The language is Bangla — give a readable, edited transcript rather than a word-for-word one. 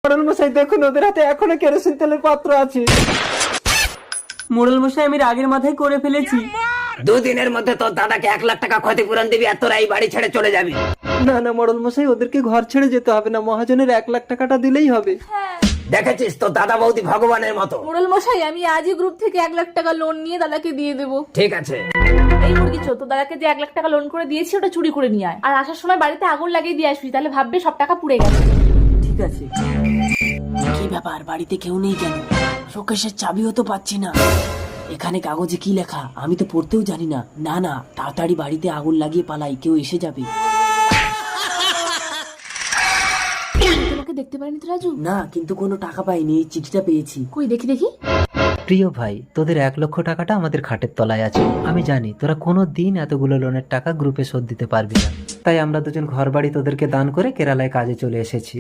মোড়ল মশাই দেখুন, ওদের হাতে এখনো কেরোসিন তেলের পাত্র আছে। মোড়ল মশাই আমি রাগের মাথায় করে ফেলেছি। 2 দিনের মধ্যে তোর দাদাকে 1 লাখ টাকা ক্ষতিপূরণ দিবি আর তোরা এই বাড়ি ছেড়ে চলে যাবি। না না মোড়ল মশাই, ওদেরকে ঘর ছেড়ে যেতে হবে না, মহাজনের 1 লাখ টাকাটা দিলেই হবে। দেখেছিস তোর দাদা বৌদি ভগবানের মতো। মোড়ল মশাই আমি আজই গ্রুপ থেকে 1 লাখ টাকা লোন নিয়ে দাদাকে দিয়ে দেবো। ঠিক আছে। এই মুরগি চো, তো দাদাকে যে 1 লাখ টাকা লোন করে দিয়েছি ওটা চুরি করে নিয়ে আয়, আর আসার সময় বাড়িতে আগুন লাগিয়ে দিয়ে আসবি, তাহলে ভাববে সব টাকা পুড়ে গেছে। ঠিক আছে। কি ব্যাপার, বাড়িতে কেউ নেই কেন? শোকেশের চাবিও তো পাচ্ছি না। এখানে কাগজে কি লেখা আমি তো পড়তেও জানি না। না না, তাড়াতাড়ি বাড়িতে আগুন লাগিয়ে পালাই, কেউ এসে যাবে। তোমাকে দেখতে পারিনি তো রাজু? না, কিন্তু কোনো টাকা পাইনি, এই চিঠিটা পেয়েছি। কই দেখি দেখি। প্রিয় ভাই, তোদের 1 লক্ষ টাকাটা আমাদের খাটের তলায় আছে। আমি জানি তোরা কোনো দিন এতগুলো লোনের টাকা গ্রুপে শোধ দিতে পারবি না, তাই আমরা দুজন ঘর বাড়ি তোদেরকে দান করে কেরালায় কাজে চলে এসেছি।